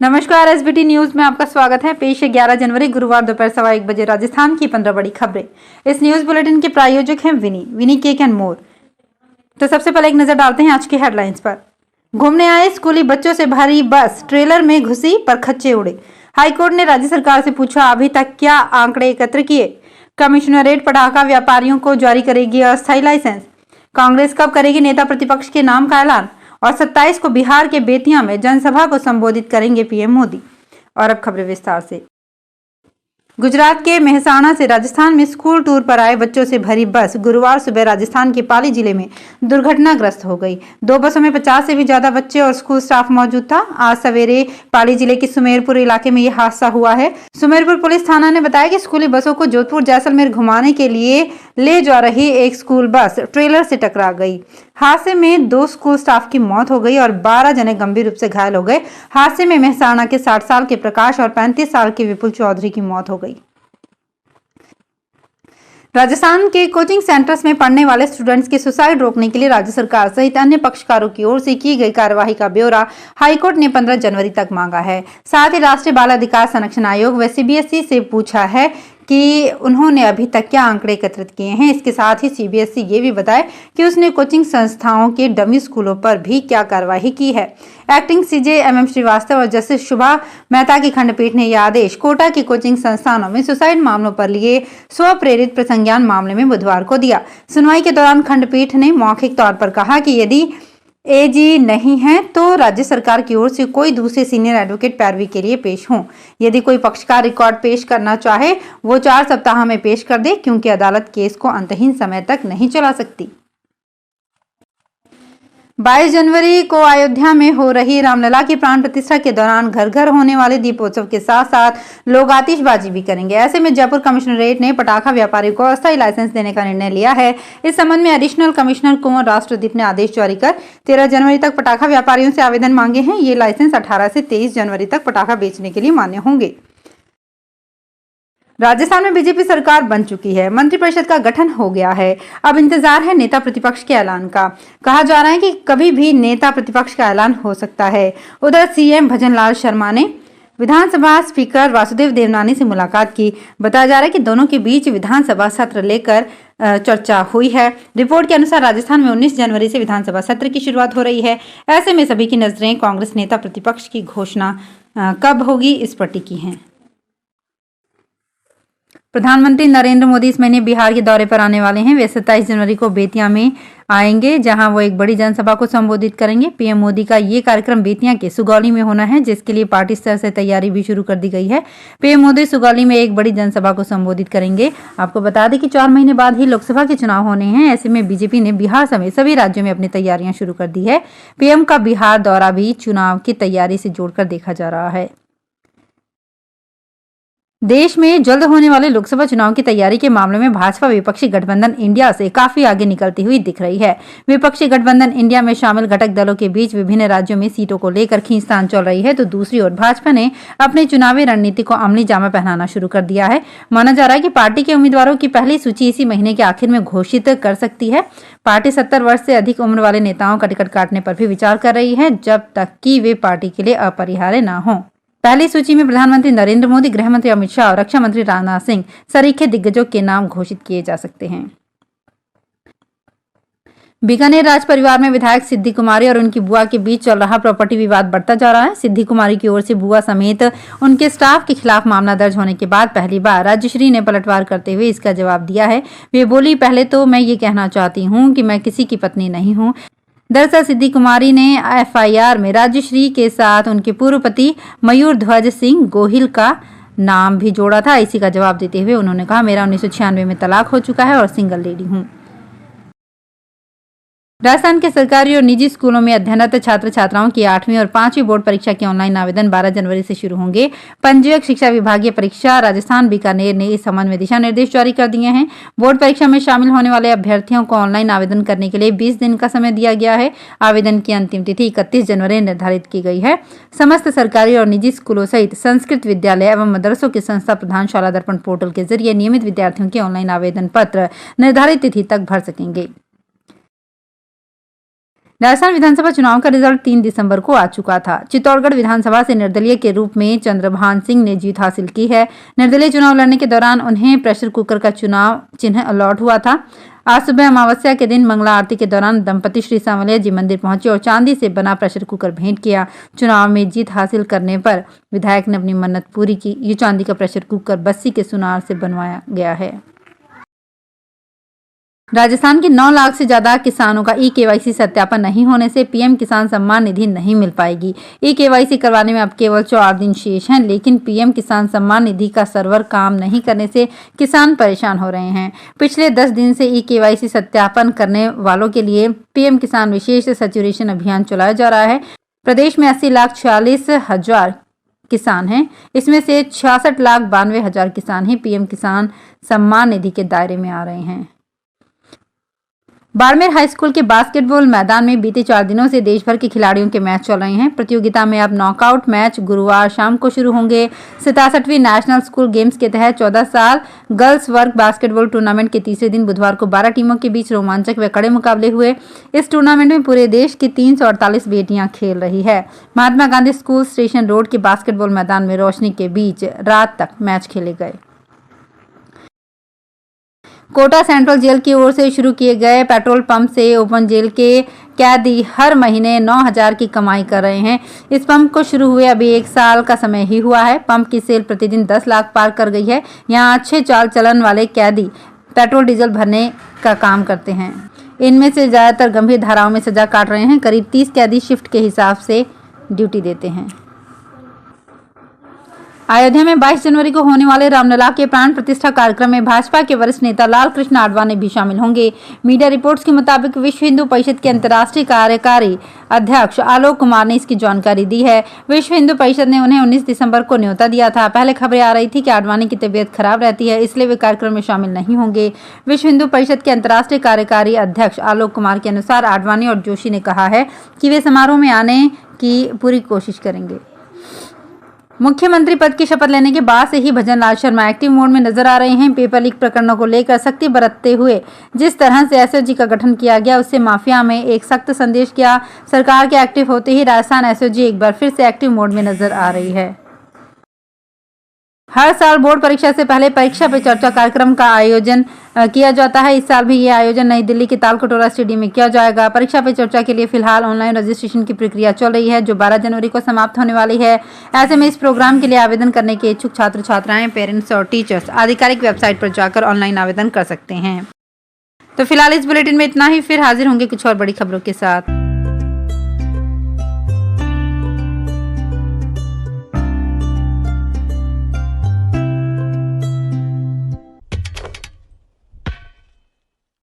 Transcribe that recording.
नमस्कार, SBT news में आपका स्वागत है। पेश है 11 जनवरी गुरुवार दोपहर 1:15 राजस्थान की 15 बड़ी खबरें। इस न्यूज बुलेटिन के प्रायोजक हैं विनी केक एंड मोर। तो सबसे पहले एक नजर डालते हैं आज की हेडलाइंस पर। घूमने आए स्कूली बच्चों से भरी बस ट्रेलर में घुसी पर खच्चे उड़े। हाईकोर्ट ने राज्य सरकार से पूछा, अभी तक क्या आंकड़े एकत्र किए। कमिश्नरेट पटाखा व्यापारियों को जारी करेगी अस्थायी लाइसेंस। कांग्रेस कब करेगी नेता प्रतिपक्ष के नाम का ऐलान। और 27 को बिहार के बेतिया में जनसभा को संबोधित करेंगे पीएम मोदी। और अब खबरें विस्तार से। गुजरात के मेहसाणा से राजस्थान में स्कूल टूर पर आए बच्चों से भरी बस गुरुवार सुबह राजस्थान के पाली जिले में दुर्घटनाग्रस्त हो गई। दो बसों में 50 से भी ज्यादा बच्चे और स्कूल स्टाफ मौजूद था। आज सवेरे पाली जिले के सुमेरपुर इलाके में यह हादसा हुआ है। सुमेरपुर पुलिस थाना ने बताया कि स्कूली बसों को जोधपुर जैसलमेर घुमाने के लिए ले जा रही एक स्कूल बस ट्रेलर से टकरा गई। हादसे में 2 स्कूल स्टाफ की मौत हो गई और 12 जने गंभीर रूप से घायल हो गए। हादसे में मेहसाणा के 60 साल के प्रकाश और 35 साल के विपुल चौधरी की मौत हो गई। राजस्थान के कोचिंग सेंटर्स में पढ़ने वाले स्टूडेंट्स के सुसाइड रोकने के लिए राज्य सरकार सहित अन्य पक्षकारों की ओर से की गई कार्यवाही का ब्यौरा हाईकोर्ट ने 15 जनवरी तक मांगा है। साथ ही राष्ट्रीय बाल अधिकार संरक्षण आयोग व सीबीएसई से पूछा है कि उन्होंने अभी तक क्या आंकड़े एकत्रित किए हैं। इसके साथ ही सीबीएसई ये भी बताए कि उसने कोचिंग संस्थाओं के डमी स्कूलों पर भी क्या कार्यवाही की है। एक्टिंग सीजे एमएम श्रीवास्तव और जस्टिस शुभा मेहता की खंडपीठ ने यह आदेश कोटा की कोचिंग संस्थानों में सुसाइड मामलों पर लिए स्वप्रेरित प्रसंज्ञान मामले में बुधवार को दिया। सुनवाई के दौरान खंडपीठ ने मौखिक तौर पर कहा कि यदि एजी नहीं है तो राज्य सरकार की ओर से कोई दूसरे सीनियर एडवोकेट पैरवी के लिए पेश हों। यदि कोई पक्षकार रिकॉर्ड पेश करना चाहे वो 4 सप्ताह में पेश कर दे, क्योंकि अदालत केस को अंतहीन समय तक नहीं चला सकती। 22 जनवरी को अयोध्या में हो रही रामलला की प्राण प्रतिष्ठा के दौरान घर घर होने वाले दीपोत्सव के साथ साथ लोग आतिशबाजी भी करेंगे। ऐसे में जयपुर कमिश्नरेट ने पटाखा व्यापारियों को अस्थायी लाइसेंस देने का निर्णय लिया है। इस संबंध में एडिशनल कमिश्नर कुंवर राष्ट्रदीप ने आदेश जारी कर 13 जनवरी तक पटाखा व्यापारियों से आवेदन मांगे हैं। ये लाइसेंस 18 से 23 जनवरी तक पटाखा बेचने के लिए मान्य होंगे। राजस्थान में बीजेपी सरकार बन चुकी है। मंत्रिपरिषद का गठन हो गया है। अब इंतजार है नेता प्रतिपक्ष के ऐलान का। कहा जा रहा है कि कभी भी नेता प्रतिपक्ष का ऐलान हो सकता है। उधर सीएम भजनलाल शर्मा ने विधानसभा स्पीकर वासुदेव देवनानी से मुलाकात की। बताया जा रहा है कि दोनों के बीच विधानसभा सत्र लेकर चर्चा हुई है। रिपोर्ट के अनुसार राजस्थान में 19 जनवरी से विधानसभा सत्र की शुरुआत हो रही है। ऐसे में सभी की नजरें कांग्रेस नेता प्रतिपक्ष की घोषणा कब होगी इस पर टिकी हैं। प्रधानमंत्री नरेंद्र मोदी इस महीने बिहार के दौरे पर आने वाले हैं। वे 27 जनवरी को बेतिया में आएंगे, जहां वो एक बड़ी जनसभा को संबोधित करेंगे। पीएम मोदी का ये कार्यक्रम बेतिया के सुगौली में होना है, जिसके लिए पार्टी स्तर से तैयारी भी शुरू कर दी गई है। पीएम मोदी सुगौली में एक बड़ी जनसभा को संबोधित करेंगे। आपको बता दें कि 4 महीने बाद ही लोकसभा के चुनाव होने हैं। ऐसे में बीजेपी ने बिहार समेत सभी राज्यों में अपनी तैयारियां शुरू कर दी है। पीएम का बिहार दौरा भी चुनाव की तैयारी से जोड़कर देखा जा रहा है। देश में जल्द होने वाले लोकसभा चुनाव की तैयारी के मामले में भाजपा विपक्षी गठबंधन इंडिया से काफी आगे निकलती हुई दिख रही है। विपक्षी गठबंधन इंडिया में शामिल घटक दलों के बीच विभिन्न राज्यों में सीटों को लेकर खींचतान चल रही है, तो दूसरी ओर भाजपा ने अपनी चुनावी रणनीति को अमली जामा पहनाना शुरू कर दिया है। माना जा रहा है कि पार्टी के उम्मीदवारों की पहली सूची इसी महीने के आखिर में घोषित कर सकती है। पार्टी 70 वर्ष से अधिक उम्र वाले नेताओं का टिकट काटने पर भी विचार कर रही है, जब तक कि वे पार्टी के लिए अपरिहार्य न हो। पहली सूची में प्रधानमंत्री नरेंद्र मोदी, गृह मंत्री अमित शाह और रक्षा मंत्री राजनाथ सिंह सरीखे दिग्गजों के नाम घोषित किए जा सकते हैं। बीकानेर राज परिवार में विधायक सिद्धि कुमारी और उनकी बुआ के बीच चल रहा प्रॉपर्टी विवाद बढ़ता जा रहा है। सिद्धि कुमारी की ओर से बुआ समेत उनके स्टाफ के खिलाफ मामला दर्ज होने के बाद पहली बार राज्यश्री ने पलटवार करते हुए इसका जवाब दिया है। वे बोली, पहले तो मैं ये कहना चाहती हूँ कि मैं किसी की पत्नी नहीं हूँ। दरअसल सिद्धि कुमारी ने एफआईआर में राज्यश्री के साथ उनके पूर्व पति मयूर ध्वज सिंह गोहिल का नाम भी जोड़ा था। इसी का जवाब देते हुए उन्होंने कहा, मेरा 1996 में तलाक हो चुका है और सिंगल लेडी हूँ। राजस्थान के सरकारी और निजी स्कूलों में अध्ययनरत छात्र छात्राओं की 8वीं और 5वीं बोर्ड परीक्षा के ऑनलाइन आवेदन 12 जनवरी से शुरू होंगे। पंजीयक शिक्षा विभागीय परीक्षा राजस्थान बीकानेर ने इस संबंध में दिशा निर्देश जारी कर दिए हैं। बोर्ड परीक्षा में शामिल होने वाले अभ्यर्थियों को ऑनलाइन आवेदन करने के लिए 20 दिन का समय दिया गया है। आवेदन की अंतिम तिथि 31 जनवरी निर्धारित की गई है। समस्त सरकारी और निजी स्कूलों सहित संस्कृत विद्यालय एवं मदरसों के संस्था प्रधान शाला दर्पण पोर्टल के जरिए नियमित विद्यार्थियों के ऑनलाइन आवेदन पत्र निर्धारित तिथि तक भर सकेंगे। राजस्थान विधानसभा चुनाव का रिजल्ट 3 दिसंबर को आ चुका था। चित्तौड़गढ़ विधानसभा से निर्दलीय के रूप में चंद्रभान सिंह ने जीत हासिल की है। निर्दलीय चुनाव लड़ने के दौरान उन्हें प्रेशर कुकर का चुनाव चिन्ह अलॉट हुआ था। आज सुबह अमावस्या के दिन मंगला आरती के दौरान दंपति श्री सांवलिया जी मंदिर पहुंचे और चांदी से बना प्रेशर कुकर भेंट किया। चुनाव में जीत हासिल करने पर विधायक ने अपनी मन्नत पूरी की। ये चांदी का प्रेशर कुकर बस्सी के सुनार से बनवाया गया है। राजस्थान के 9 लाख से ज्यादा किसानों का ई-केवाईसी सत्यापन नहीं होने से पीएम किसान सम्मान निधि नहीं मिल पाएगी। ई-केवाईसी करवाने में अब केवल 4 दिन शेष हैं, लेकिन पीएम किसान सम्मान निधि का सर्वर काम नहीं करने से किसान परेशान हो रहे हैं। पिछले 10 दिन से ई-केवाईसी सत्यापन करने वालों के लिए पीएम किसान विशेष सैचुरेशन अभियान चलाया जा रहा है। प्रदेश में 80,46,000 किसान हैं। इसमें से 66,92,000 किसान ही पीएम किसान सम्मान निधि के दायरे में आ रहे हैं। बाड़मेर हाई स्कूल के बास्केटबॉल मैदान में बीते 4 दिनों से देश भर के खिलाड़ियों के मैच चल रहे हैं। प्रतियोगिता में अब नॉकआउट मैच गुरुवार शाम को शुरू होंगे। 67वीं नेशनल स्कूल गेम्स के तहत 14 साल गर्ल्स वर्ग बास्केटबॉल टूर्नामेंट के तीसरे दिन बुधवार को 12 टीमों के बीच रोमांचक व कड़े मुकाबले हुए। इस टूर्नामेंट में पूरे देश की 348 बेटियां खेल रही है। Mahatma Gandhi school station road के बास्केटबॉल मैदान में रोशनी के बीच रात तक मैच खेले गए। कोटा सेंट्रल जेल की ओर से शुरू किए गए पेट्रोल पंप से ओपन जेल के कैदी हर महीने 9,000 की कमाई कर रहे हैं। इस पंप को शुरू हुए अभी 1 साल का समय ही हुआ है। पंप की सेल प्रतिदिन 10 लाख पार कर गई है। यहाँ अच्छे चाल चलन वाले कैदी पेट्रोल डीजल भरने का काम करते हैं। इनमें से ज्यादातर गंभीर धाराओं में सजा काट रहे हैं। करीब 30 कैदी शिफ्ट के हिसाब से ड्यूटी देते हैं। अयोध्या में 22 जनवरी को होने वाले रामलला के प्राण प्रतिष्ठा कार्यक्रम में भाजपा के वरिष्ठ नेता लाल कृष्ण आडवाणी भी शामिल होंगे। मीडिया रिपोर्ट्स के मुताबिक विश्व हिंदू परिषद के अंतर्राष्ट्रीय कार्यकारी अध्यक्ष आलोक कुमार ने इसकी जानकारी दी है। विश्व हिंदू परिषद ने उन्हें 19 दिसंबर को न्योता दिया था। पहले खबरें आ रही थी कि आडवाणी की तबीयत खराब रहती है, इसलिए वे कार्यक्रम में शामिल नहीं होंगे। विश्व हिंदू परिषद के अंतर्राष्ट्रीय कार्यकारी अध्यक्ष आलोक कुमार के अनुसार आडवाणी और जोशी ने कहा है कि वे समारोह में आने की पूरी कोशिश करेंगे। मुख्यमंत्री पद की शपथ लेने के बाद से ही भजन लाल शर्मा एक्टिव मोड में नजर आ रहे हैं। पेपर लीक प्रकरणों को लेकर सख्ती बरतते हुए जिस तरह से एसओजी का गठन किया गया, उससे माफिया में एक सख्त संदेश किया। सरकार के एक्टिव होते ही राजस्थान एसओजी एक बार फिर से एक्टिव मोड में नजर आ रही है। हर साल बोर्ड परीक्षा से पहले परीक्षा पे चर्चा कार्यक्रम का आयोजन किया जाता है। इस साल भी ये आयोजन नई दिल्ली के तालकटोरा स्टेडियम में किया जाएगा। परीक्षा पे चर्चा के लिए फिलहाल ऑनलाइन रजिस्ट्रेशन की प्रक्रिया चल रही है, जो 12 जनवरी को समाप्त होने वाली है। ऐसे में इस प्रोग्राम के लिए आवेदन करने के इच्छुक छात्र छात्राएं, पेरेंट्स और टीचर्स आधिकारिक वेबसाइट पर जाकर ऑनलाइन आवेदन कर सकते हैं। तो फिलहाल इस बुलेटिन में इतना ही। फिर हाजिर होंगे कुछ और बड़ी खबरों के साथ।